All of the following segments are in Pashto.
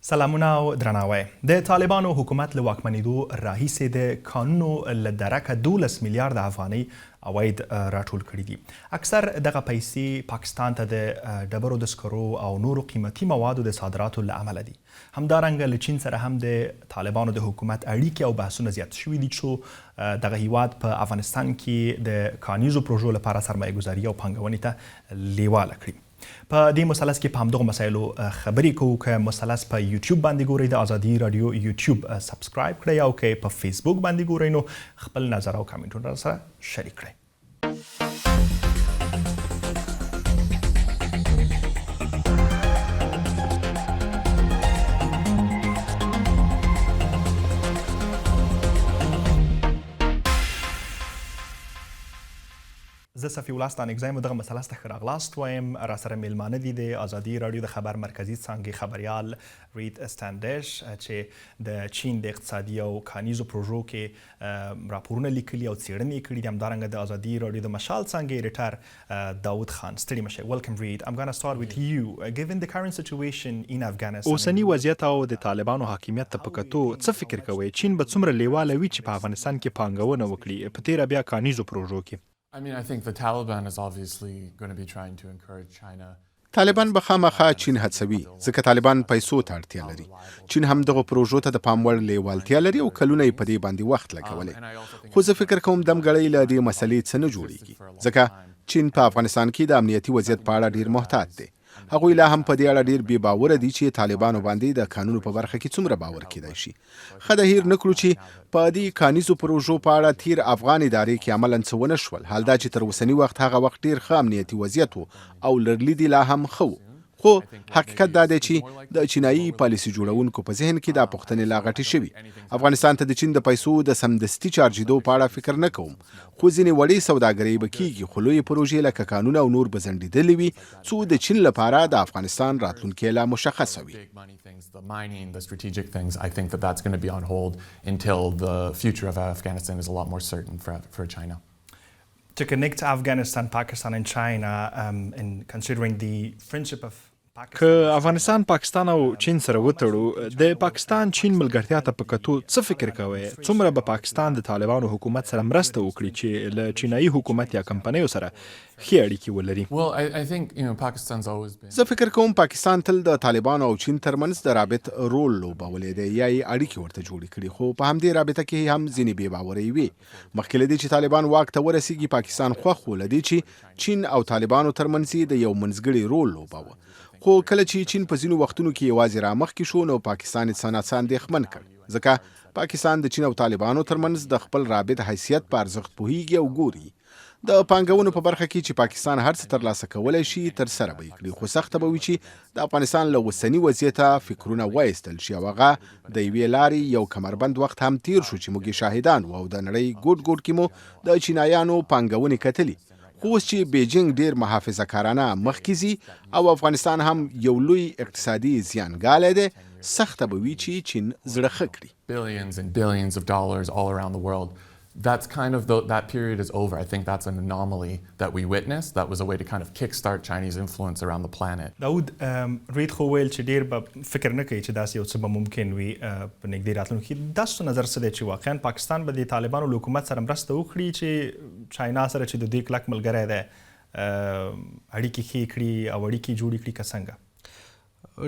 سلامونه او درناوی. د طالبانو حکومت له واکمنېدو راهیسې د کانونو له درکه 12 میلیارډ افغانۍ عواید راټول کړي دي. اکثر دغه پیسې پاکستان ته د ډبرو د سکرو او نورو قیمتي موادو د صادراتو له امله دي. همدارنګه له چین سره هم د طالبانو د حکومت اړیکې او بحثونه زیات شوي دي چې دغه هیواد په افغانستان کې د کانیزو پروژو لپاره سرمایه‌ګذاري او پانګونې ته لیواله کړي. په دې مثلث کې په همدغو مسایلو خبرې کوو. که مثلث په یوټیوب باندې ګورئ د ازادي راډیو یوټیوب سبسکرایب کړئ او که په فیسبوک باندې ګورئ نو خپل نظر او کامنټونه سره شریک کړئ. زه صفي الله ستانکزی یم. دغه مثلث ته ښه راغلاست وایم. راسره میلمانه دي د ازادي راډیو د خبر مرکزي څانګې خبریال رید استاندش چې د چین د اقتصادي او کانیزو پروژو کې راپورونه لیکلي او څېړنې کړي دي. همدارنګه د ازادي راډیو د مشال څانګې ایډیټر داود خان. ستړي مه شئ. Welcome Reid. I'm going to start with you. Given the current situation in Afghanistan. اوسنی وضعیت او د طالبانو حاکمیت ته په کتو څه فکر کوئ؟ چین به څومره لیواله وي چې په افغانستان کې پانګونه وکړي په تېره بیا کانیزو پروژو کې؟ I think the Taliban is obviously going to be trying to encourage China. طالبان به خامخا چین هڅوي ځکه طالبان پیسو ته اړتیا لري. چین هم دغه پروژو ته د پام وړ لیوالتیا لري او کلونه یې په دې باندې وخت لګولی. خو زه فکر کوم دمګړۍ له دې مسلې څه نه جوړیږي ځکه چین په افغانستان کې د امنیتي وضعیت په اړه ډیر محتاط دی. هغوی لا هم په دې اړه ډیر بې باوره دي چې طالبانو باندې د قانون په برخه کې څومره باور کیدای شي. ښه د هیر نه کړو چې په دې کانیزو پروژو په اړه تیر افغان ادارې کې عملاً څه ونه شول. حال دا چې تر اوسني وخت هغه وخت ډیر ښه امنیتي وضعیت و او لرلیدي لا هم ښه و. خو حقیقت دا دی چې د چینایي پالیسي جوړونکو په ذهن کې دا پوښتنې لا غټې شوي. افغانستان ته د چین د پیسو د سمدستي چارجېدو په اړه فکر نه کوم. خو ځینې وړې سوداګرۍ به کېږي خو لویې پروژې لکه کانونه او نور به ځنډېدلې وي څو د چین لپاره د افغانستان راتلونکی لا مشخصه وي. The mining, the strategic things, I think that's going to be on hold until the future of Afghanistan is a lot more certain for China. To connect Afghanistan, Pakistan and China in considering the friendship of که افغانستان پاکستان او چین سره وتړو د پاکستان چین ملګرتیا ته په کتو څه فکر کوئ؟ څومره به پاکستان د طالبانو حکومت سره مرسته وکړي چې له چینایي حکومت یا کمپنیو سره ښې اړیکې ولري؟ Well, I think Pakistan's always been. زه فکر کوم پاکستان تل د طالبانو او چین ترمنځ د رابط رول لوبولی دی یا یې اړیکې ورته جوړې کړي. خو په همدې رابطه کې هم ځینې بې باورۍ وي. مخکې له دې چې طالبان واک ته ورسیږي پاکستان خوښ و له دې چې چین او طالبانو ترمنځ یې د یو منځګړي رول لوباوه. خو کله چې چین په ځینو وختونو کې یوازې رامخکې شو نو پاکستان یې څه ناڅه اندېښمن کړ ځکه پاکستان د چین او طالبانو ترمنځ د خپل رابط حیثیت په ارزښت پوهیږي او ګوري. د پانګونو په برخه کې چې پاکستان هر څه ترلاسه کولی شي ترسره به یې کړي. خو سخته به وي چې د افغانستان له اوسني وضعیته فکرونه وایستل شي او هغه د یوې لارې یو کمربند وخت هم تیر شو چې موږ شاهدان وو او د نړۍ ګوټ ګوټ کې مو د چینایانو پانګونې کتلي. خو اوس چې بیجینګ ډیر محافظه کارانه مخکې ځي او افغانستان هم یو لوی اقتصادي زیانګالی دی سخته به وي چې چین زړه ښه کړي. Billions and billions of dollars all around the world. That's kind of that period is over. I think that's an anomaly that we witnessed. That was a way to kind of kickstart Chinese influence around the planet. داود رید خو ویل چې ډیر به فکر نه کوي چې داسې یو څه به ممکن وي په نږدې راتلونکي کې. داسې نظر څه دی چې واقعا پاکستان به د طالبانو له حکومت سره مرسته وکړي چې چاینا سره چې د دوی کلک ملګری دی اړیکې ښې کړي او اړیکې جوړې کړي که څنګه؟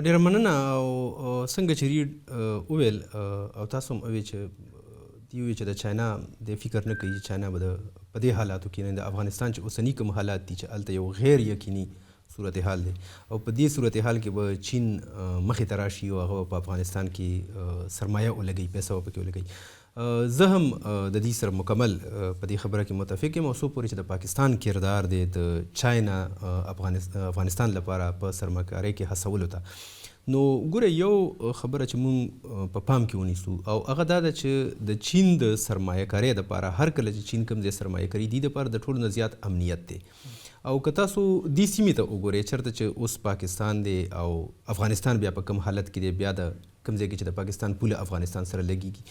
ډېره مننه. او څنګه چې ریډ وویل او تاسو هم وویل چې دی وی چې د چاینا د فکر نه کوي چې چاینا به په دې حالاتو کې نه د افغانستان چې اوسني کوم حالات دي چې هلته یو غیر یقیني صورتحال دی او په دې صورتحال کې به چین مخې ته راشي او هغه په افغانستان کې سرمایه ولګوي، پیسه به پکې ولګوي. زه هم د دې سره مکمل په دې خبره کې متفق یم او څو پورې چې د پاکستان کردار دی د چاینا افغانستان لپاره په سرمایه‌کارۍ کې هڅولو ته. نو ګوره یو خبره چې مونږ په پام کې ونیسو او هغه دا ده چې د چین د سرمایه‌کارۍ دپاره هر کله چې چین کوم ځای سرمایه کوي دې دپاره د ټولو نه زیات امنیت دی. او که تاسو دې سیمې ته وګورئ چېرته چې اوس پاکستان دی او افغانستان بیا په کوم حالت کې دی، بیا د کوم ځای کې چې د پاکستان پوله افغانستان سره لګېږي،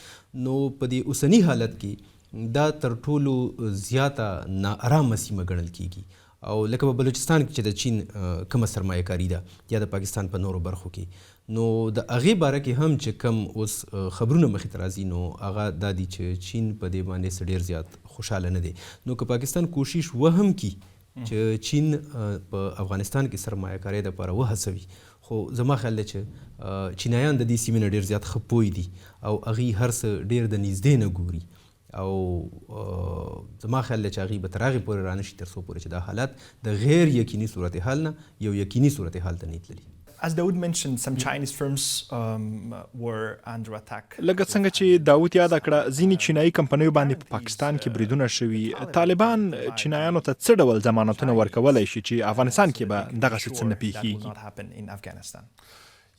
نو په دې اوسني حالت کې دا تر ټولو زیاته ناارامه سیمه ګڼل کېږي. او لکه په بلوچستان کې چې د چین کومه سرمایه کاري ده یا د پاکستان په نورو برخو کې، نو د هغې باره کې هم چې کم اوس خبرونه مخې ته راځي نو هغه دا دي چې چین په دې باندې څه ډېر زیات خوشحاله نه دی. نو که پاکستان کوشش وهم کی چې چین په افغانستان کې سرمایه کارۍ دپاره وهڅوي، خو زما خیال دی چې چینایان د دې سیمې نه ډېر زیات ښه پوه دي او هغوی هر څه ډېر د نږدې نه ګوري او زما خیال دی چې هغوی به تر هغې پورې رانشي تر څو پورې چې دا حالت د غیر یقیني صورتحال نه یو یقیني صورتحال ته نه تللي. As Dawood mentioned, some Chinese firms were under attack. لکه څنګه چې داود یاد کړه ځینې چینایي کمپنیو باندې په پاکستان کې بریدونه شوي. طالبان چینایانو ته څه ډول ضمانتونه ورکولی شي چې افغانستان کې به دغسې څه نه پیښیږي؟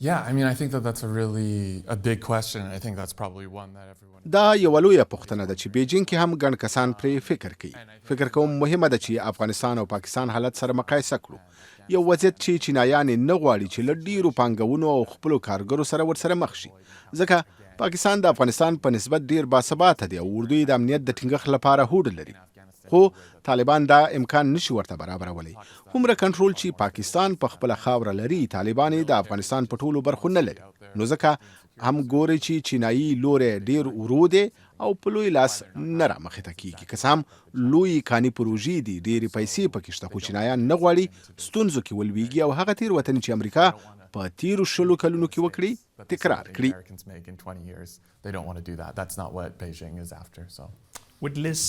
Yeah, I mean, I think that's a big question. I think that's probably one that everyone... دا یوه لویه پوښتنه ده چې بیجینګ کې هم ګڼ کسان پرې فکر کوي. فکر کوم مهمه ده چې افغانستان او پاکستان حالت سره مقایسه کړو. یو وضعیت چې چینایان نه غواړي چې له ډیرو پانګونو او خپلو کارګرو سره ورسره مخ شي، ځکه پاکستان د افغانستان په نسبت ډیر باثباته دی او اردوی د امنیت د ټینګښت لپاره هوډ لري. خو طالبان دا امکان نشي ورته برابرولی. هومره کنټرول چې پاکستان په خپله خاوره لري، طالبان د افغانستان په ټولو برخو نه لري. نو ځکه هم ګوري چې چینایي لوری ډیر ورو دی او په لوی لاس نه رامخې ته کیږي. که څه هم لوی کاني پروژې دي، ډېرې پیسې پکې شته، خو چینایان نه غواړي ستونزو کې ولویږي او هغه تېروتنې چې امریکا په تیرو 20 کلونو کې وکړي تکرار کړي. They don't want to do that. That's not what Beijing is after. So, would less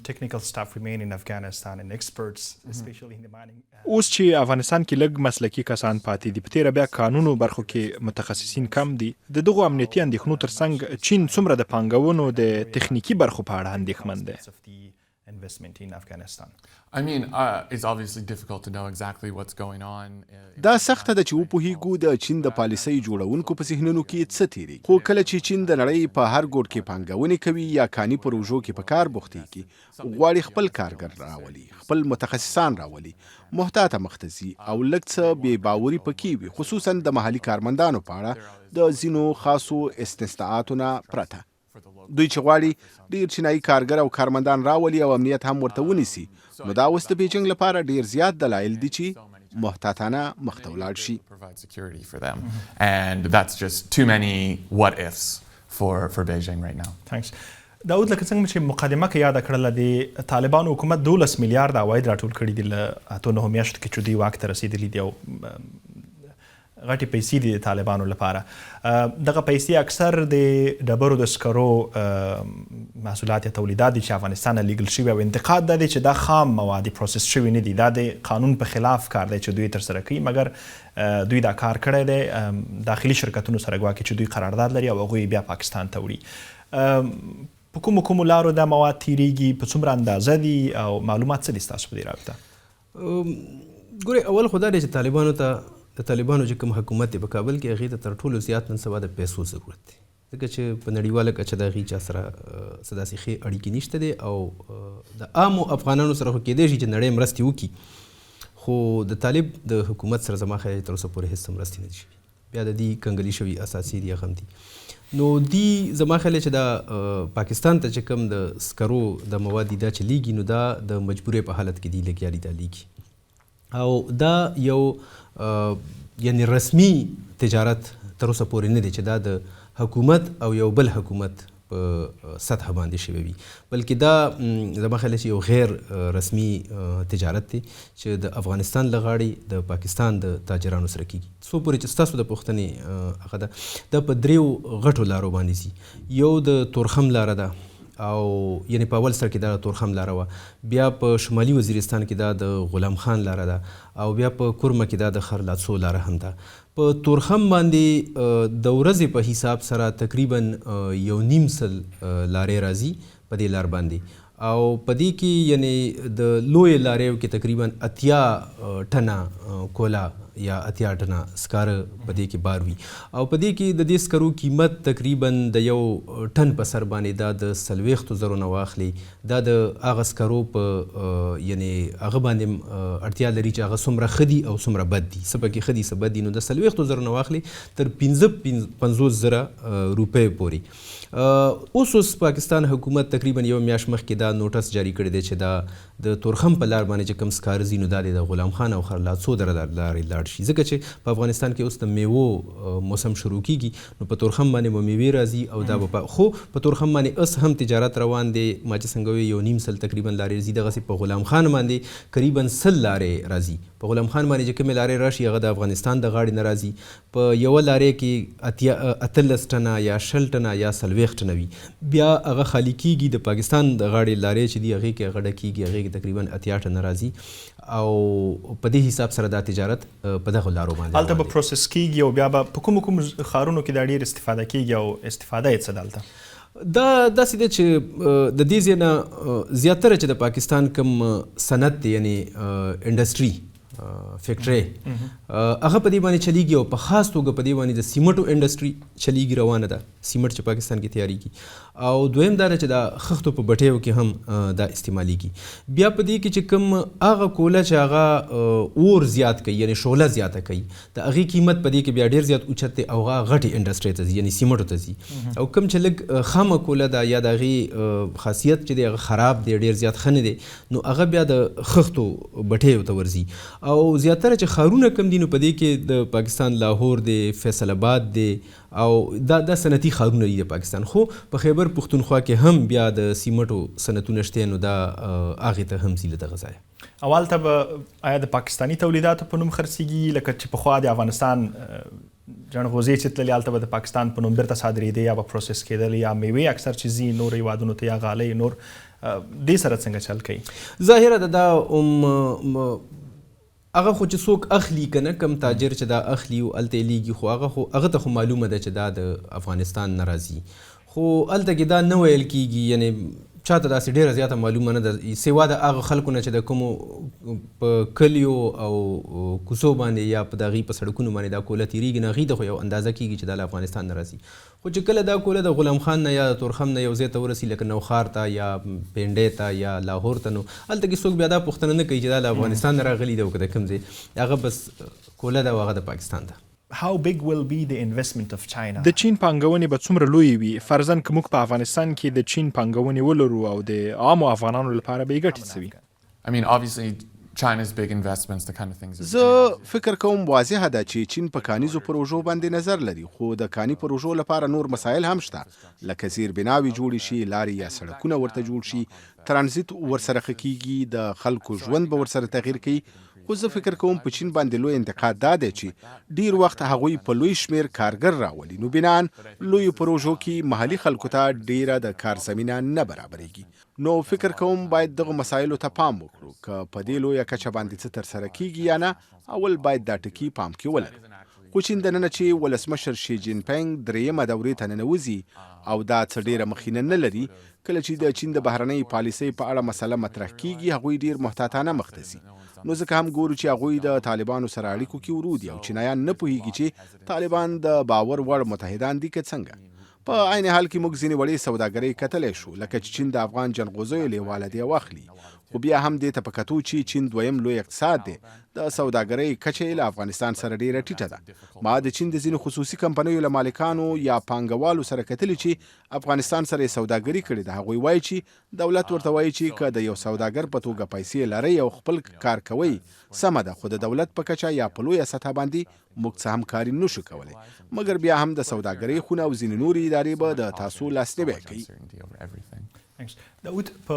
technical staff remain in Afghanistan and experts, especially in the mining? اوس چې افغانستان کې لږ مسلکي کسان پاتې دي، په تېره بیا قانونو برخو کې متخصصین کم دي، د دغو امنیتي اندېښنو ترڅنګ چین څومره د پانګونو د تخنیکي برخو په اړه اندېښمن دی؟ Investment in Afghanistan. I mean, it's obviously difficult to know exactly what's going on. دا سخته ده چې وپوهیږو د چین د پالیسۍ جوړونکو په ذهنونو کې څه تیریږي. خو کله چې چین د نړۍ په هر ګوټ کې پانګونې کوي یا کاني پروژو کې په کار بوختېږي، غواړي خپل کارګر راولي، خپل متخصصان راولي، محتاطه مخ ته ځي او لږ څه بې باوري پکې وي، خصوصا د محلي کارمندانو په اړه د ځینو خاصو استثناءاتو نه پرته. دوی چې غواړي ډیر چینایي کارګر او کارمندان راولي او امنیت هم ورته ونیسي، نو دا اوس د بیجینګ لپاره ډیر زیات دلایل دي چې محتاطانه مخ ته ولاړ شي. And that's just too many what ifs for Beijing right now. Thanks. داود، لکه څنګه چې مقدمه کې یاد کړل، د طالبانو حکومت 12 میلیارډ عواید راټول کړي دي له 9 میاشتو کې چې دوی واک ته رسېدلي دي او غټې پیسې دي د طالبانو لپاره. دغه پیسې اکثر د ډبرو د سکرو محصولات یا تولیدات دي چې افغانستان نه لیږل شوي او انتقاد دا دی چې دا خام مواد پروسس شوي نه دي. دا د قانون په خلاف کار دی چې دوی ترسره کوي، مګر دوی دا کار کړی دی داخلي شرکتونو سره، ګواکې چې دوی قرارداد لري او هغوی بیا پاکستان ته وړي. په کومو لارو دا مواد تیریږي، په څومره اندازه دي او معلومات څه دي ستاسو په دې رابطه؟ ګورئ، اول خو دا دی چې د طالبانو چې کوم حکومت دی په کابل کې، هغې ته تر ټولو زیات نن سبا د پیسو ضرورت دی، ځکه چې په نړیواله کچه د هغې چا سره څه داسې ښې اړیکې نشته دی او د عامو افغانانو سره خو کیدای شي چې نړۍ مرستې وکړي، خو د طالب د حکومت سره زما خیال تر اوسه پورې هېڅ مرستې نه دي شوي. بیا د دې کنګلي شوي اساسي دي هغه هم دي. نو دی زما خیال چې دا پاکستان ته چې کوم د سکرو د مواد دي دا چې لیږي، نو دا د مجبورۍ په حالت کې دي لګیا دي دا لیږي، او دا یو یعنی رسمی تجارت تر اوسه پورې نه دی چې دا د حکومت او یو بل حکومت په سطح باندې شوی وي، بلکې دا زما خیال چې یو غیر رسمی تجارت دی چې د افغانستان له غاړې د پاکستان د تاجرانو سره کیږي. څو پورې چې ستاسو د پوښتنې هغه ده، دا په 3 غټو لارو باندې ځي. یو د تورخم لاره ده، او یعنی په اول سر کې دا د تورخم لاره وه، بیا په شمالي وزیرستان کې دا د غلام خان لاره ده، او بیا په کورمه کې دا د خرلاڅو لاره هم ده. په تورخم باندې د ورځې په حساب سره تقریبا 1.5 لارې راځي په دې لار باندې، او په دې کې یعنی د لوی لاریو کې تقریبا 80 ټنه کولا یا 80 ټنه سکاره په دې کې بار وي، او په دې کې د دې سکرو قیمت تقریبا د یو ټن په سر باندې دا د 40,000 نه واخلي، دا د هغه سکرو په یعنی هغه باندې اړتیا لري چې هغه څومره ښه دي او څومره بد دي، څه پکې ښه دي څه بد دي. نو د 40,000 نه واخلي تر 50,000 روپۍ پورې. اوس پاکستان حکومت تقریبا یو میاشت مخکې دا نوټس جاری کړی دی چې دا د تورخم په لار باندې چې کوم سکاره ځي، نو دا د غلام خان او خرلاڅو لارې لاړ استعمال شي ځکه چې په افغانستان کې اوس د میوو موسم شروع کیږي نو په تورخم باندې به میوې راځي او دا به خو په تورخم باندې اوس هم تجارت روان دی ما چې څنګه وی 1.5 سل تقریبا لارې راځي دغسې په غلام خان باندې قریبا 100 لارې راځي په غلام خان باندې چې کومې لارې راشي هغه د افغانستان د غاړې نه راځي په یوه لارې کې 18 ټنه یا 20 ټنه یا 40 ټنه وي بیا هغه خالي کیږي د پاکستان د غاړې لارې چې دي هغې کې هغه ډکیږي هغې کې تقریبا 80 ټنه راځي او په دې حساب سره دا تجارت په دغه لارو باندې هلته به پروسس کیږي او بیا به په کومو ښارونو کې دا ډېر استفاده کیږي او استفاده یې څه دلته دا داسې ده چې د دې ځای نه زیاتره چې د پاکستان کوم صنعت دی یعنی انډسټري فیکټرۍ هغه په دې باندې چلیږي او په خاص توګه په دې باندې د سیمټو انډسټري چلیږي روانه ده سیمټ چې پاکستان کې تیاریږي او دویم دا ده چې د خښتو په بټیو کې هم دا استعمالیږي بیا په دې کې چې کوم هغه کوله چې هغه اور زیات کوي یعنی شعله زیاته کوي د هغې قیمت په دې کې بیا ډېر زیات اوچت دی او هغه غټې انډسټرۍ ته ځي یعنی سیمټو ته ځي او کوم چې لږ خامه کوله ده یا د هغې خاصیت چې دی هغه خراب دی ډېر زیات ښه نه دی نو هغه بیا د خښتو بټیو ته ورځي او زیاتره چې ښارونه کم دي نو په دې کې د پاکستان لاهور دی فیصل آباد دی او دا صنعتي ښارونه دي د پاکستان خو په خیبر پښتونخوا کې هم بیا د سیمټو صنعتونه شته نو دا هغې ته هم ځي له دغه ځایه او هلته به آیا د پاکستاني تولیداتو په نوم خرڅېږي لکه چې پخوا د افغانستان جنغوزې چې تللې هلته به د پاکستان په نوم بیرته صادرېدې یا به پروسس کېدل یا میوې اکثر چې ځي نور هیوادونو ته یا غالۍ نور دې سره څنګه چل کوي ظاهره ده دا هغه خو چې څوک اخلي که نه کم تاجر چې دا اخلي او هلته یې لیږي خو هغه ته خو معلومه ده چې دا د افغانستان نه راځي خو هلته کې دا نه ویل کېږي یعنی چاته داسې ډېره زیاته معلومه نه ده سوا د هغه خلکو نه چې د کومو په کلیو او کوڅو باندې یا په د هغې په سړکونو باندې دا کوله تېرېږي نو هغې ته خو یو اندازه کېږي چې دا له افغانستان نه راځي خو چې کله دا کوله د غلام خان نه یا د تورخم نه یو ځای ته ورسي لکه نوښار ته یا پنډۍ ته یا لاهور ته نو هلته کې څوک بیا دا پوښتنه نه کوي چې دا له افغانستان نه راغلي ده او که د کوم ځای هغه بس کوله ده او هغه د پاکستان ده How big will be the investment of China? د چین پانګونې به څومره لویې وي فرضاً که موږ په افغانستان کې د چین پانګونې ولرو او د عامو افغانانو لپاره به یې ګټې څه وي I mean, obviously, China's big investments, the kind of things. زه فکر کوم واضحه ده چې چین په کانیزو پروژو باندې نظر لري خو د کاني پروژو لپاره نور مسایل هم شته لکه زیربناوې جوړې شي لارې یا سړکونه ورته جوړ شي ترانزیت ورسره ښه کیږي د خلکو ژوند به ورسره تغییر کوي خو زه فکر کوم په چین باندې لوی انتقاد دا دی چې ډیر وخت هغوی په لوی شمیر کارګر راولي نو بنان لوی پروژو کې محلي خلکو ته ډیره د کار زمینه نه برابرېږي نو فکر کوم باید دغه مسایلو ته پام وکړو که په دې لویه کچه باندې څه ترسره کیږي یا نه اول باید دا ټکي پام کې ولرو خو چین دننه چې ولسمشر شي جین پینګ دریمه دورې ته ننوځي او دا څه ډیره مخینه نه لري کله چې د چین د بهرنۍ پالیسۍ په اړه مسله مطرح کیږي هغوی ډیر محتاطانه مخ ته ځي نو ځکه هم ګورو چې هغوی د طالبانو سره اړیکو کې ورو دي او چینایان نه پوهیږي چې طالبان د باور وړ متحدان دي که څنګه په عین حال کې موږ ځینې وړې سوداګرۍ کتلی شو لکه چې چین د افغان جلغوزیو لیواله دی واخلي خو بیا هم دې ته په کتو چې چین دویم لوی اقتصاد دی د سوداګرۍ کچه یې له افغانستان سره ډیره ټیټه ده ما د چین د ځینو خصوصي کمپنیو له مالکانو یا پانګوالو سره کتلي چې افغانستان سره یې سوداګري کړې ده هغوی وایي چې دولت ورته وایي چې که د یو سوداګر په توګه پیسې لرئ او خپل کار کوئ سمه ده خو د دولت په کچه یا په لویه سطحه باندې موږ څه همکاري نشو کولی مګر بیا هم د سوداګرۍ خونه او ځینې نورې ادارې به د تاسو لاسنیوی کوي داود په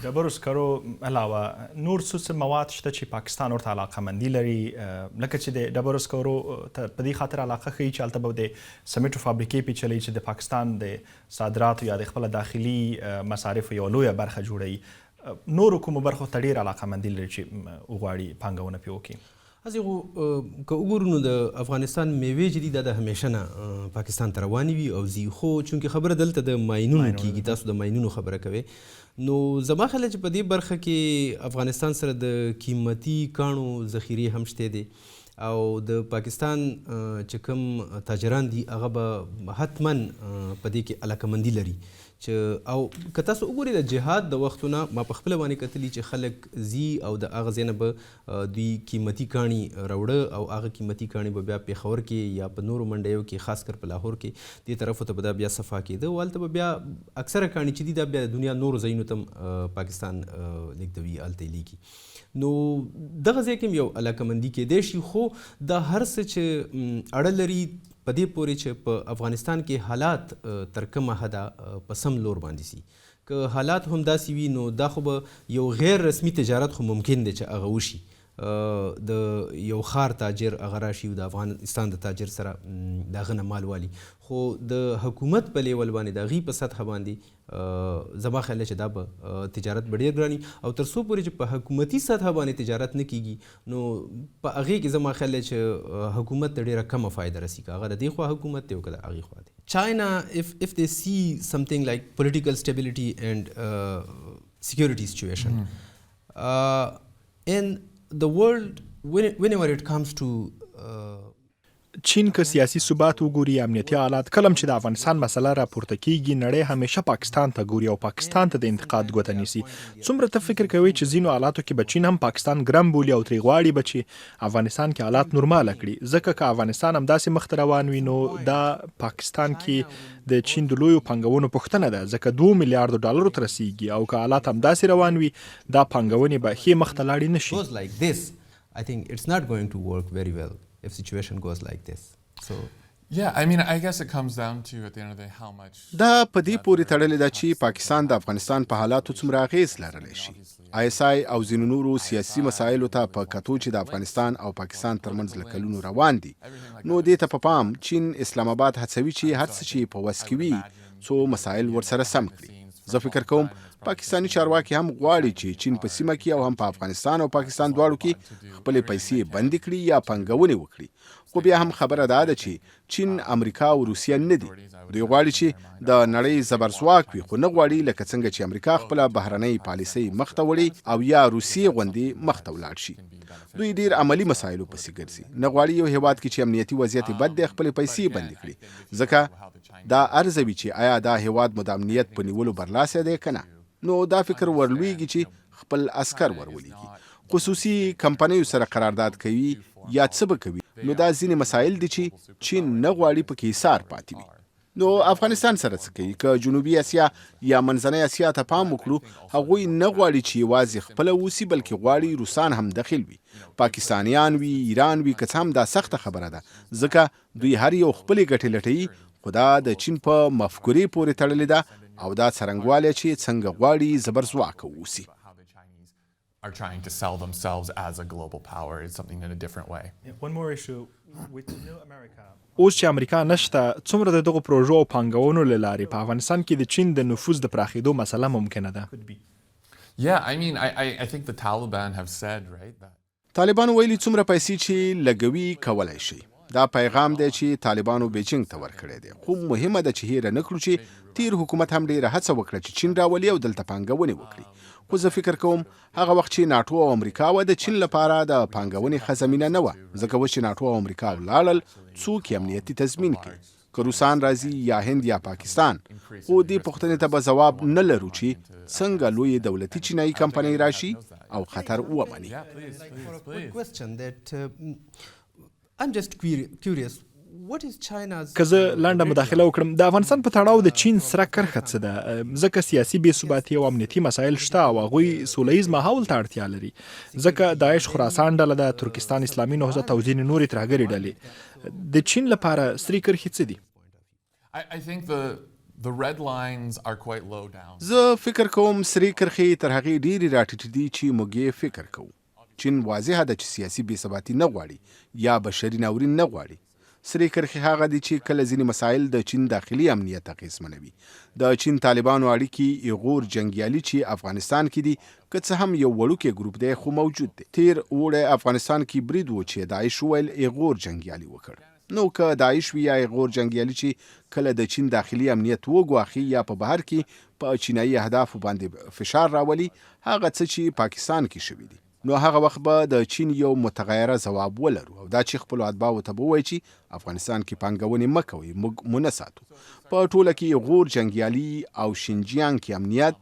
ډبرو سکرو علاوه نور څه مواد شته چې پاکستان ورته علاقمندي لري لکه چې د ډبرو سکرو په دې خاطر علاقه ښیي چې هلته به د سمټو فابریکې پې چلی چې د پاکستان د صادراتو یا د خپله داخلي مصارفو یوه لویه برخه جوړوي نورو کومو برخو ته ډېر علاقمندي لري چې وغواړي پانګونه پې وکړي هسې خو که وګورو نو د افغانستان میوې چې دي دا د همیشه نه پاکستان ته روانې وي او ځي خو چونکې خبره دلته د ماینونو کېږي تاسو د ماینونو خبره کوئ نو زما خیال چې په دې برخه کې افغانستان سره د قیمتي کاڼو ذخیرې هم شته دي او د پاکستان چې کوم تاجران دي هغه به حتما په دې کې علاقمندي لري چې او که تاسو وګورئ د جهاد د وختونه ما په خپله باندې کتلي چې خلک ځي او د هغه ځای نه به دوی قیمتي کاڼي راوړه او هغه قیمتي کاڼي به بیا پېښور کې یا په نورو منډیو کې خاص کر په لاهور کې دې طرفو ته به دا بیا صفا کېده او هلته به بیا اکثره کاڼي چې دي دا بیا د دنیا نورو ځایونو ته پاکستان لیږدوي هلته یې لیږي نو دغه ځای کې هم یو علاقمندي کېدای شي، خو دا هر څه چې اړه لري په دې پورې چې په افغانستان کې حالات تر کومه حده په سم لور باندې سي. که حالات هم داسې وي نو دا خو به یو غیر رسمي تجارت خو ممکن دی چې هغه وشي. د یو خار تاجر هغه راشي او د افغانستان د تاجر سره د هغه نه مال والي، خو د حکومت په لیول باندې د هغې په سطحه باندې زما خیال دی چې دا به تجارت به ډېر ګراني، او تر څو پورې چې په حکومتي سطحه باندې تجارت نه کیږي نو په هغې کې زما خیال دی چې حکومت ته ډېره کمه فایده رسي، که هغه د دې خوا حکومت دی او که د هغې خوا دی. China, if they see something like political stability and security situation, in the world, whenever it comes to چین که سیاسي ثبات وګوري، امنیتي حالات، کلم چې د افغانستان مسله راپورته کیږي نړۍ همیشه پاکستان ته ګوري او پاکستان ته د انتقاد ګوته نیسي. څومره ته فکر کوي چې ځینو حالاتو کې به چین هم پاکستان ګرم بولي او ترې غواړي به چې افغانستان کې حالات نورماله کړي؟ ځکه که افغانستان همداسې مخ ته روان وي نو دا پاکستان کې د چین د لویو پانګونو پوښتنه ده، ځکه 2 میلیارډ ډالرو ته رسیږي، او که حالات همداسې روان وي دا پانګونې به ښې مخ ته لاړې نه شي. goes like this, I think it's not going to work very well if situation goes like this. So Yeah, I mean, I guess it comes down to at the end of the day how much. دا په دې پورې تړلې ده چې پاکستان د افغانستان په حالاتو څومره اغیز لرلی شي. ISI او ځینو نورو سیاسي مسایلو ته په کتو چې د افغانستان او پاکستان ترمنځ له کلونو روان دي، نو دې ته په پام چین اسلام آباد هڅوي چې هر څه چې په وس کې وي څو مسایل ورسره سم کړي. زه فکر کوم پاکستانی چارواکي هم غواړي چې چین په سیمه کې او هم په افغانستان او پاکستان دواړو کې خپلې پیسې بندي کړي یا پانګونې وکړي. خو بیا هم خبره ده چې چین، امریکا او روسیه نه دي. دوی غواړي چې د نړۍ زبرځواک وي، خو نه غواړي لکه څنګه چې امریکا خپله بهرنۍ پالیسۍ مخ ته وړي او یا روسیې غوندې مخ ته ولاړ شي. دوی ډیر عملی مسایلو پسې ګرځي، نه غواړي یو هیواد کې چې امنیتي وضعیت بد دی خپلې پیسې بندي کړي، ځکه دا ارزوي چې آیا دا هیواد مو د امنیت په نیولو برلاسه دی که نه. نو دا فکر ورلویږي چې خپل عسکر ورولېږي، خصوصي کمپنیو سره قرارداد کوي یا څه به کوي. نو دا ځینې مسایل دي چې چین نه غواړي پکې ایثار پاتې وي. نو افغانستان سره څه کوي؟ که جنوبي اسیا یا منځنۍ اسیا ته پام وکړو، هغوی نه غواړي چې یوازې خپله اوسي بلکې غواړي روسان هم دخیل وي، پاکستانیان وي، ایران وي، که څه هم دا سخته خبره ده ځکه دوی هر یو خپلې ګټې لټوي، خو دا د چین په مفکورې پورې تړلې ده او دا څرنګوالی چې څنګه غواړي زبرځواکه اوسي. Are trying to sell themselves as a global power is something in a different way. One more issue with New America. اوس چې امریکا نشته، څومره د دغو پروژو او پانګونو له لارې په افغانستان کې د چین د نفوذ د پراخېدو مسله ممکنه ده؟ Yeah, I mean, I think the Taliban have said, right, that طالبانو ویلي څومره پیسې چې لګوي کولای شي. دا پیغام دی چې طالبانو بیجینګ ته ورکړی دی، خو مهمه ده چې هیره نه کړو چې تیر حکومت هم ډیره هڅه وکړه چې چین راولي او دلته پانګونې وکړي. خو زه فکر کوم هغه وخت چې ناټو او امریکا و د چین لپاره د پانګونې ښه زمینه نه وه، ځکه اوس چې ناټو او امریکا ولاړل څوک یې امنیتي تضمین کړي، که روسان راځي یا هند یا پاکستان. خو دې پوښتنې ته به ځواب نه لرو چې څنګه لوی دولتي چینایي کمپنۍ راشي او خطر ومني. I'm just curious, what is China's... که زه لنډه مداخله وکړم، د افغانستان په تړاو د چین سره کرښه څه ده؟ ځکه سیاسي بې ثباتي او امنیتي مسایل شته او هغوی سوله ییز ماحول ته اړتیا لري، ځکه داعش خراسان ډله ده، ترکستان اسلامي نهضت او ځینې نورې ترهګرې ډلې. د چین لپاره سرې کرښې څه دي؟ I think the red lines are quite low down. زه فکر کوم سرې کرښې تر هغې ډېرې راټیټې دي چې موږ یې فکر کوو. چین واضحه ده چې سیاسي بې ثباتي نه غواړي یا بشري ناورین نه غواړي. سرې کرښې هغه دي چې کله ځینې مسایل د چین داخلي امنیت اغېزمنوي. د چین طالبانو اړیکې ایغور جنګیالي چې افغانستان کې دي، که څه هم یو وړوکی ګروپ دی خو موجود دی. تیر اوړی افغانستان کې برید و چې داعش وویل ایغور جنګیالي وکړ. نو که داعش وي یا ایغور جنګیالي چې کله د چین داخلي امنیت وګواخي یا په بهر کې په چینایي اهدافو باندې فشار راولي، هغه څه چې پاکستان کې شوي دي، نو هغه وخت به د چین یو متغیره ځواب ولرو، او دا چې خپلو اتباعو ته به ووایي چې افغانستان کې پانګونې مه کوئ، موږ مو نه ساتو. په ټوله کې غور جنګیالي او شینجیانګ کې امنیت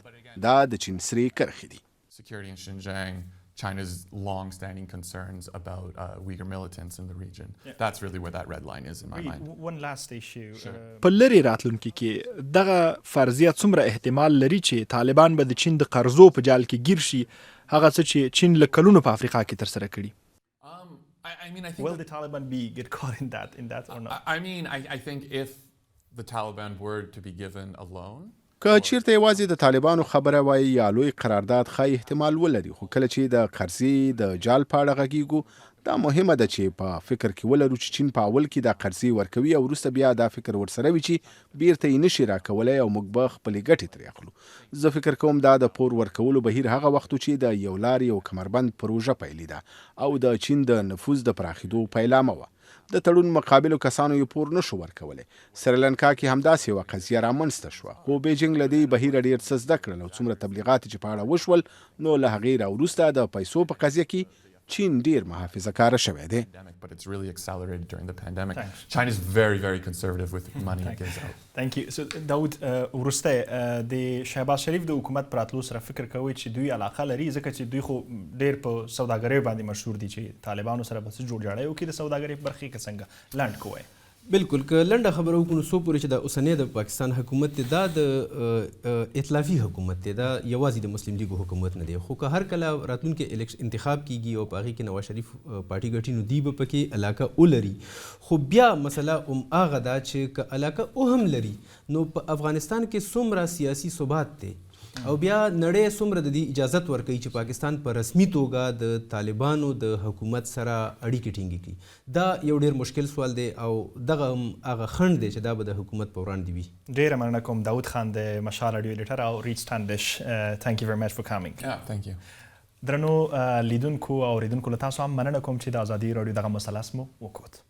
دا د چین سرې کرښې دي. Security in Xinjiang, China's long-standing concerns about Uyghur militants in the region. That's really where that red line is in my mind. One last issue. په لرې راتلونکي کې دغه فرضیه څومره احتمال لري چې طالبان به د چین د قرضو په جال کې ګیر شي هغه څه چې چین له کلونو په افریقا کې ترسره کړي. I mean, I think. Will the Taliban get caught in that or not? I mean, I think if the Taliban were to be given a loan. که چیرته یوازې د طالبانو خبره وای یا لوی قرارداد ښایي احتمال ولري، خو کله چې د قرضې د جال په اړه غږیږو، دا مهمه ده چې په فکر کې ولرو چې چین په اول کې دا قرضې ورکوي او وروسته بیا دا فکر ورسره وي چې بیرته یې نشي راکولی او موږ به خپلې ګټې ترې اخلو. زه فکر کوم دا د پور ورکولو بهیر هغه وخت چې د یو لارې او کمربند پروژه پیلې ده او د چین د نفوذ د پراخېدو پیلامه وه. د تړون مقابلو کسانو یې پور نشو ورکولی. سریلانکا کې همداسې یوه قضیه رامنځته شوه، خو بیجینګ له دې بهیره ډېر څه زده کړل او څومره تبلیغات چې په اړه وشول، نو له هغې راوروسته د پیسو په قضیه کې چین ډیر محافظه کاره شوی دی. But it's really accelerated during the pandemic. China is very, very conservative with money it gives out. Thank you. So داود ورسته د شهباز شریف د حکومت پر راتلو سره فکر کوي چې دوی علاقه لري، ځکه چې دوی خو ډیر په سوداګرۍ باندې مشهور دي چې طالبانو سره به څه جوړ جاړی وکړي د سوداګرۍ په برخې کې څنګه لاند کوی. بالکل که لنډه خبره وکړو څو پورې چې د اوسنی د پاکستان حکومت دی دا د ائتلافي حکومت دی، دا یوازې د مسلم لیګ حکومت نه دی، خو که هر کله راتلونکي انتخاب کیږي او په هغې کې نواز شریف پارټي ګټي نو دوی به پکې علاقه ولري، خو بیا مسله هغه ده چې که علاقه هم لري نو په افغانستان کې څومره سیاسي ثبات دی او بیا نړۍ څومره د دې اجازت ورکوي چې پاکستان په رسمي توګه د طالبانو د حکومت سره اړیکې ټینګې کړي. دا یو ډېر مشکل سوال دی او دغه هغه خنډ دی چې دا به د حکومت په وړاندې وي. ډېره مننه کوم داود خان د مشال راډیو ایډیټر او ریچ سټانډش. thank you very much for coming. Yeah, thank you. درنو لیدونکو او اوریدونکو له تاسو هم مننه کوم چې د ازادي راډیو دغه مثلث مو وکوت.